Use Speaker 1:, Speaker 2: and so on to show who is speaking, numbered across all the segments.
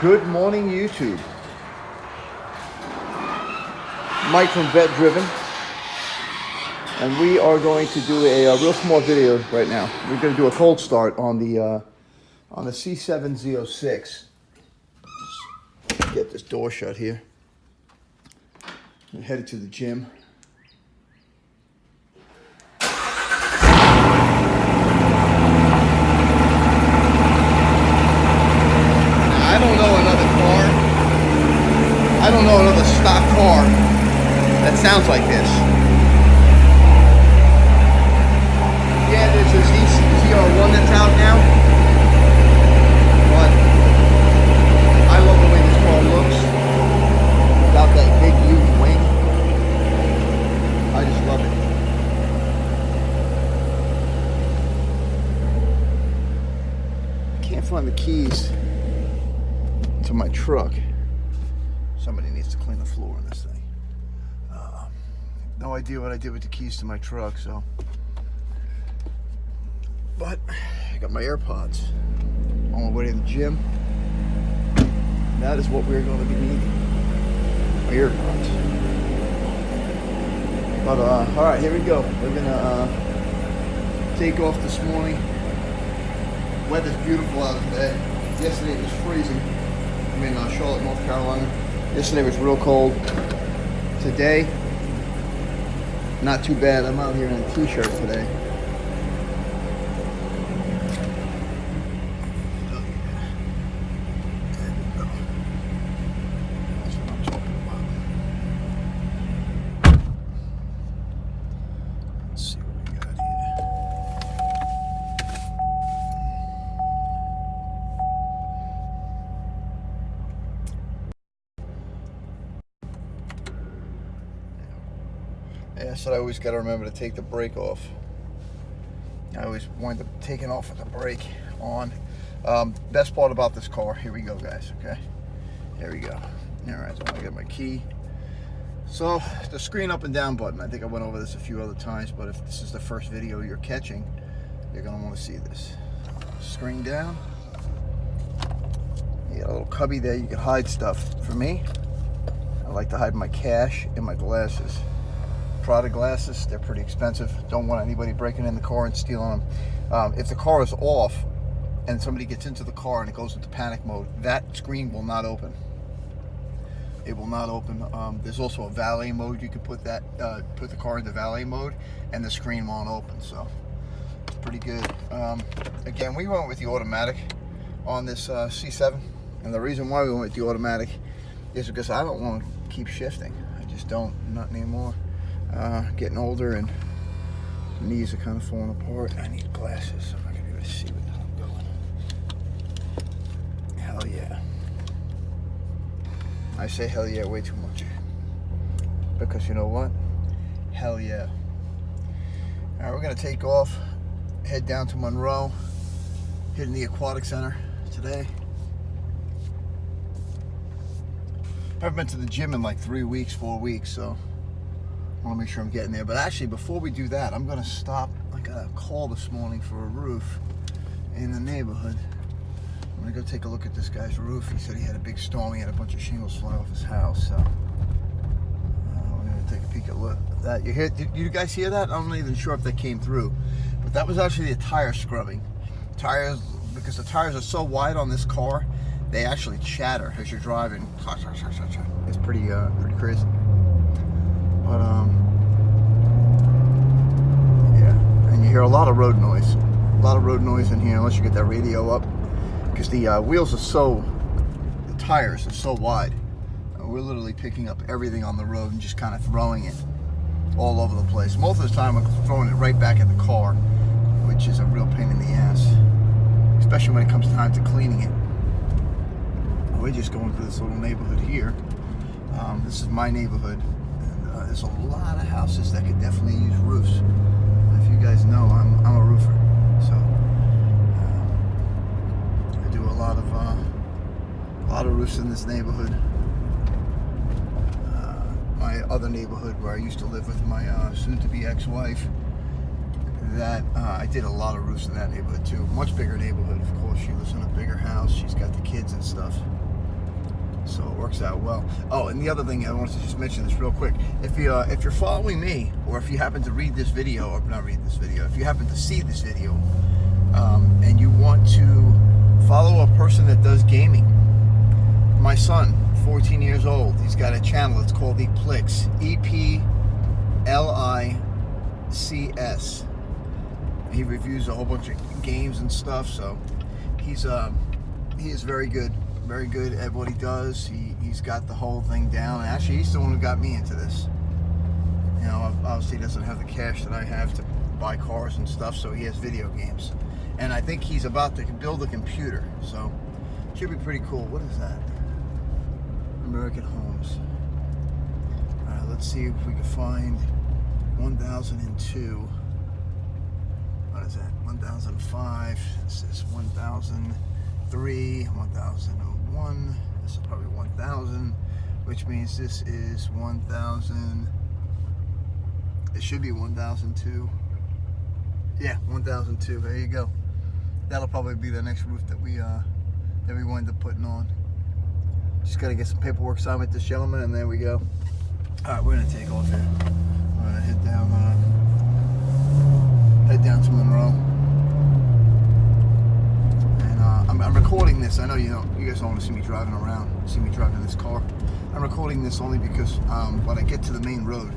Speaker 1: Good morning, YouTube. Mike from Vet Driven, and we are going to do a real small video right now. We're going to do a cold start on the C7Z06. Let's get this door shut here. I'm headed to the gym. I don't know another stock car that sounds like this. Yeah, there's this ZR1 that's out now, but I love the way this car looks without that big huge wing. I just love it. I can't find the keys to my truck. Somebody needs to clean the floor on this thing. No idea what I did with the keys to my truck, so. But I got my AirPods on my way to the gym. That is what we're going to be needing. My AirPods. But all right, here we go. We're gonna take off this morning. Weather's beautiful out today. Yesterday it was freezing. I'm in Charlotte, North Carolina. Yesterday was real cold. Today, not too bad. I'm out here in a t-shirt today. That's what I'm talking about. Let's see what we got here. Yeah, so I always got to remember to take the brake off. I always wind up taking off with the brake on. Best part about this car, here we go, guys, okay? Here we go. All right, so I got my key. So the screen up and down button, I think I went over this a few other times, but if this is the first video you're catching, you're gonna want to see this. Screen down. You got a little cubby there, you can hide stuff. For me, I like to hide my cash and my glasses. Prada glasses, they're pretty expensive. Don't want anybody breaking in the car and stealing them. If the car is off and somebody gets into the car and it goes into panic mode, that screen will not open. It will not open. There's also a valet mode. You can put that, put the car into valet mode and the screen won't open. So it's pretty good. Again, we went with the automatic on this C7. And the reason why we went with the automatic is because I don't want to keep shifting. I just don't, not anymore. Getting older and knees are kind of falling apart. I need glasses so I'm not gonna be able to see where the hell I'm going. Hell yeah. I say hell yeah way too much. Because you know what? Hell yeah. Alright, we're gonna take off, head down to Monroe, hitting the aquatic center today. I haven't been to the gym in like 3 weeks, 4 weeks, so I want to make sure I'm getting there. But actually, before we do that, I'm going to stop. I got a call this morning for a roof in the neighborhood. I'm going to go take a look at this guy's roof. He said he had a big storm. He had a bunch of shingles fly off his house. So we're going to take a peek at that. You hear? Did you guys hear that? I'm not even sure if that came through. But that was actually a tire scrubbing. Tires, because the tires are so wide on this car, they actually chatter as you're driving. It's pretty crazy. But yeah, and you hear a lot of road noise. A lot of road noise in here, unless you get that radio up, because the wheels are the tires are so wide. We're literally picking up everything on the road and just kind of throwing it all over the place. Most of the time, I'm throwing it right back at the car, which is a real pain in the ass, especially when it comes time to cleaning it. We're just going through this little neighborhood here. This is my neighborhood. There's a lot of houses that could definitely use roofs. If you guys know, I'm a roofer, so I do a lot of roofs in this neighborhood. My other neighborhood where I used to live with my soon-to-be ex-wife, that I did a lot of roofs in that neighborhood too. Much bigger neighborhood, of course. She lives in a bigger house. She's got the kids and stuff. So it works out well. Oh, and the other thing I wanted to just mention this real quick. If you're following me, or if you happen to read this video, or not read this video, if you happen to see this video, and you want to follow a person that does gaming, my son, 14 years old, he's got a channel. It's called Eplics, EPLICS. He reviews a whole bunch of games and stuff. So he is very good at what he does. He's got the whole thing down. Actually, he's the one who got me into this. You know, obviously he doesn't have the cash that I have to buy cars and stuff, so he has video games. And I think he's about to build a computer, so should be pretty cool. What is that? American Homes. All right, let's see if we can find 1002. What is that? 1005. This is 1003, 1001. This is probably 1000, which means this is 1000. It should be 1002. Yeah, 1002. There you go. That'll probably be the next roof that we wind up putting on. Just gotta get some paperwork signed with this gentleman, and there we go. All right, we're gonna take off here. We're gonna head down to Monroe. And I'm recording this. I know you guys don't want to see me driving around, see me driving this car. I'm recording this only because when I get to the main road,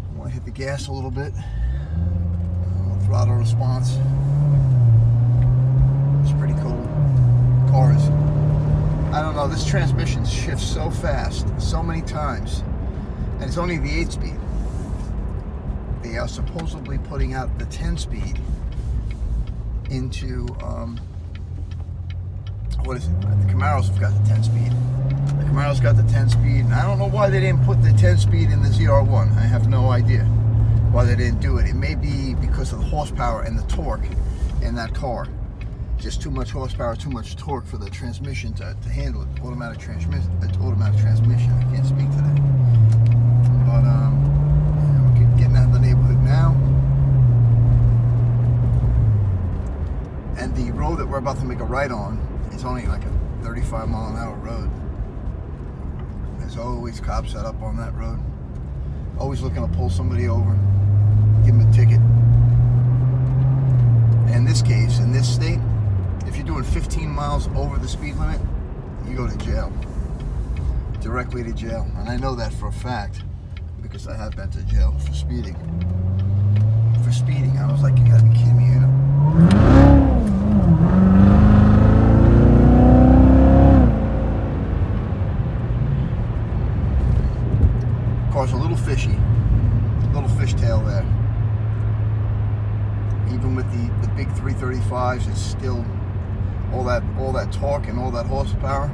Speaker 1: I want to hit the gas a little bit. Throttle response. It's pretty cool. Cars. I don't know, this transmission shifts so fast, so many times, and it's only the 8-speed. They are supposedly putting out the 10-speed into, what is it? The Camaros have got the 10-speed. The Camaro's got the 10-speed, and I don't know why they didn't put the 10-speed in the ZR1. I have no idea why they didn't do it. It may be because of the horsepower and the torque in that car. Just too much horsepower, too much torque for the transmission to handle it. Automatic transmission. I can't speak to that. But we're getting out of the neighborhood now, and the road that we're about to make a right on is only like a 35-mile-an-hour road. There's always cops set up on that road, always looking to pull somebody over, give them a ticket. In this case, in this state, if you're doing 15 miles over the speed limit, you go to jail. Directly to jail. And I know that for a fact because I have been to jail for speeding. For speeding. I was like, you gotta be kidding me, you know? Car's a little fishy. Little fishtail there. Even with the big 335s, it's still all that torque and all that horsepower.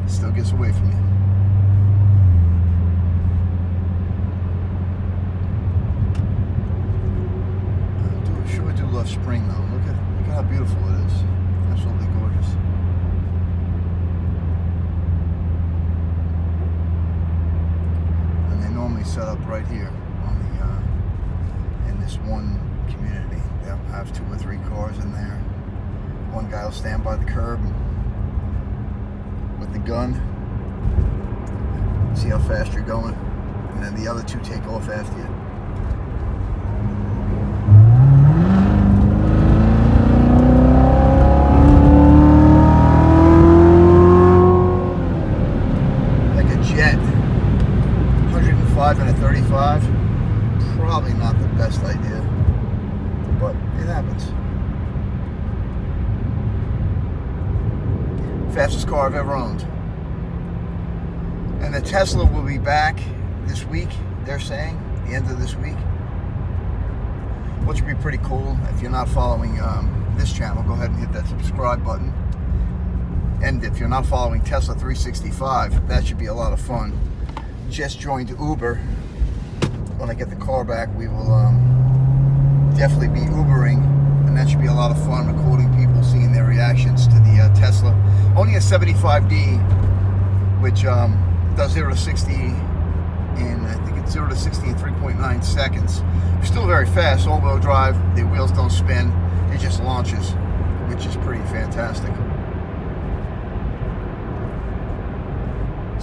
Speaker 1: It still gets away from you. I sure do love spring though. Look at how beautiful it is. Absolutely gorgeous. And they normally set up right here on the in this one community. They'll have 2 or 3 cars in there. One guy will stand by the curb with the gun, see how fast you're going, and then the other 2 take off after you. Like a jet, 105 and a 35, probably not the best idea, but it happens. Fastest car I've ever owned. And the Tesla will be back this week, they're saying, the end of this week, which would be pretty cool. If you're not following this channel, go ahead and hit that subscribe button. And if you're not following Tesla 365, that should be a lot of fun. Just joined Uber. When I get the car back, we will definitely be Ubering, and that should be a lot of fun, recording people, seeing their reactions to the Tesla. Only a 75D, which does 0 to 60 in, I think it's 0 to 60 in 3.9 seconds. Still very fast, all-wheel drive, the wheels don't spin, it just launches, which is pretty fantastic.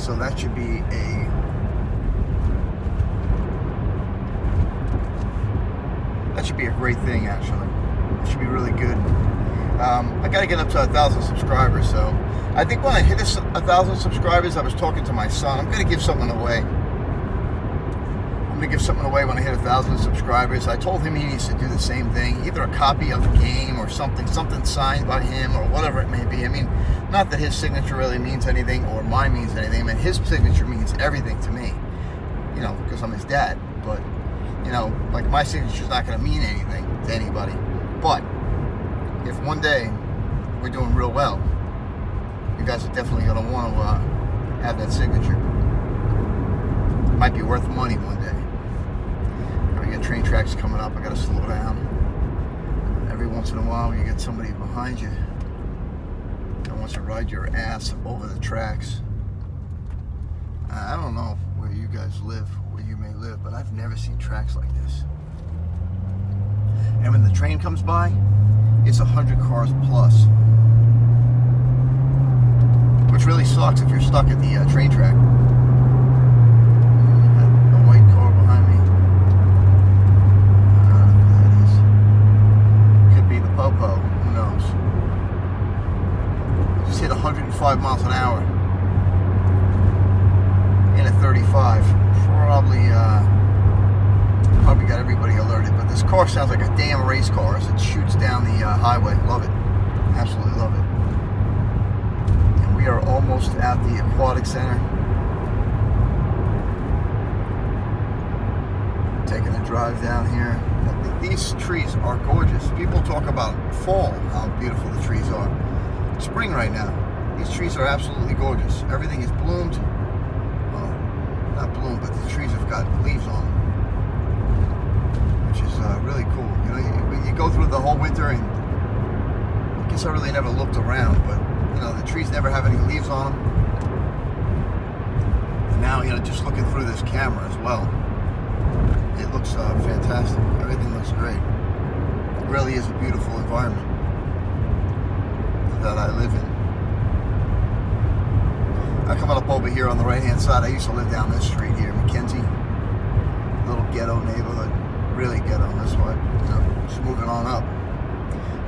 Speaker 1: So that should be a great thing, actually. It should be really good. I got to get up to 1,000 subscribers, so I think when I hit 1,000 subscribers, I was talking to my son. I'm going to give something away. I'm going to give something away when I hit 1,000 subscribers. I told him he needs to do the same thing, either a copy of the game or something signed by him or whatever it may be. I mean, not that his signature really means anything or mine means anything. I mean, his signature means everything to me, you know, because I'm his dad. But, you know, like my signature's not going to mean anything to anybody. But if one day we're doing real well, you guys are definitely going to want to have that signature. It might be worth money one day. We got train tracks coming up. I got to slow down. Every once in a while, you get somebody behind you that wants to ride your ass over the tracks. I don't know where you guys live, where you may live, but I've never seen tracks like this. And when the train comes by, it's 100 cars plus. Which really sucks if you're stuck at the train track. A white car behind me. I don't know who that is. Could be the Popo. Who knows? Just hit 105 miles an hour. In a 35. Probably got everybody alerted, but this car sounds like a damn race car as it shoots down the highway. Love it. Absolutely love it. And we are almost at the Aquatic Center. Taking a drive down here. These trees are gorgeous. People talk about fall, how beautiful the trees are. It's spring right now. These trees are absolutely gorgeous. Everything is bloomed. Well, not bloomed, but the trees have got leaves on them. Which is really cool. You know, when you go through the whole winter, and I guess I really never looked around, but you know, the trees never have any leaves on them. And now, you know, just looking through this camera as well, it looks fantastic. Everything looks great. It really is a beautiful environment that I live in. Coming up over here on the right-hand side, I used to live down this street here, Mackenzie, little ghetto neighborhood. Really ghetto, that's why, you know, just moving on up.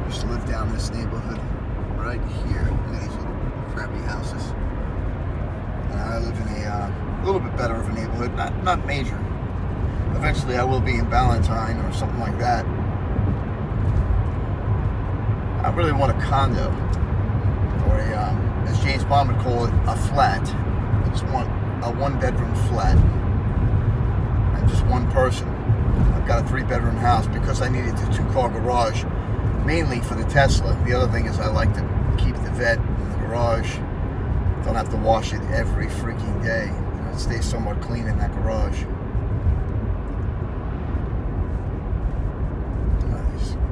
Speaker 1: Used to live down this neighborhood right here. Look at these little crappy houses. And I live in a little bit better of a neighborhood, not major. Eventually I will be in Ballantyne or something like that. I really want a condo, or a, as James Bond would call it, a flat. I just want a one-bedroom flat. And just one person. I've got a 3-bedroom house because I needed the 2-car garage, mainly for the Tesla. The other thing is I like to keep the vet in the garage. Don't have to wash it every freaking day. You know, it stays somewhat clean in that garage.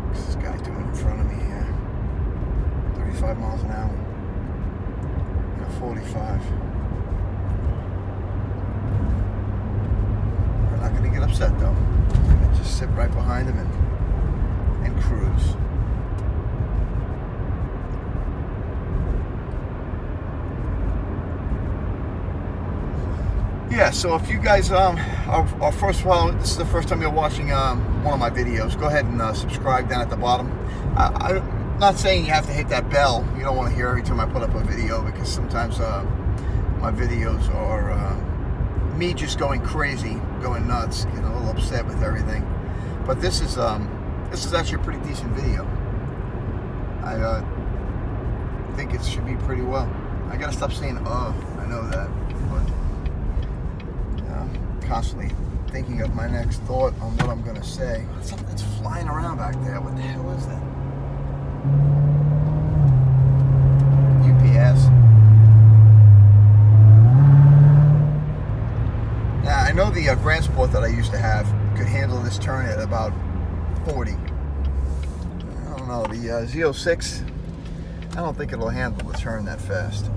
Speaker 1: What's this guy doing in front of me here? 35 miles an hour. 45. I'm not going to get upset though. I'm going to just sit right behind him and cruise. Yeah, so if you guys are first of all, this is the first time you're watching one of my videos, go ahead and subscribe down at the bottom. I'm not saying you have to hit that bell. You don't want to hear every time I put up a video, because sometimes my videos are me just going crazy, going nuts, getting a little upset with everything. But this is actually a pretty decent video. I think it should be pretty well. I gotta stop saying I know that, but constantly thinking of my next thought on what I'm gonna say. Something's flying around back there. What the hell is that? UPS. Now I know the Grand Sport that I used to have could handle this turn at about 40. I don't know, the Z06, I don't think it'll handle the turn that fast.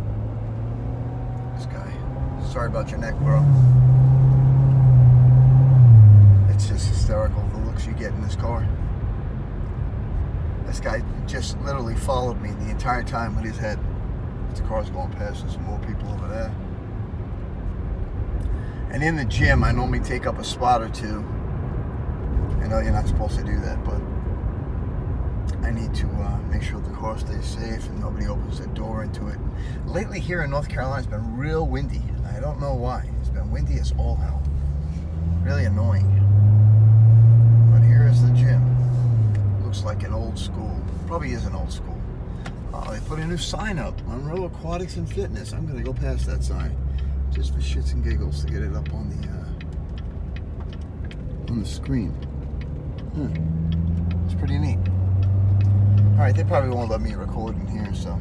Speaker 1: This guy, sorry about your neck, bro. It's just hysterical, the looks you get in this car. This guy just literally followed me the entire time with his head. The car's going past, there's some more people over there. And in the gym, I normally take up a spot or two. I know you're not supposed to do that, but I need to make sure the car stays safe and nobody opens the door into it. Lately here in North Carolina, it's been real windy. I don't know why. It's been windy as all hell. Really annoying. But here is the gym. Looks like an old school. Probably is an old school. They put a new sign up, Monroe Aquatics and Fitness. I'm gonna go past that sign, just for shits and giggles, to get it up on the screen. It's pretty neat. All right, they probably won't let me record in here, so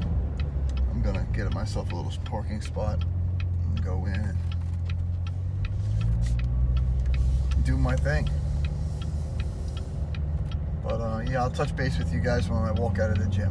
Speaker 1: I'm gonna get myself a little parking spot and go in and do my thing. But yeah, I'll touch base with you guys when I walk out of the gym.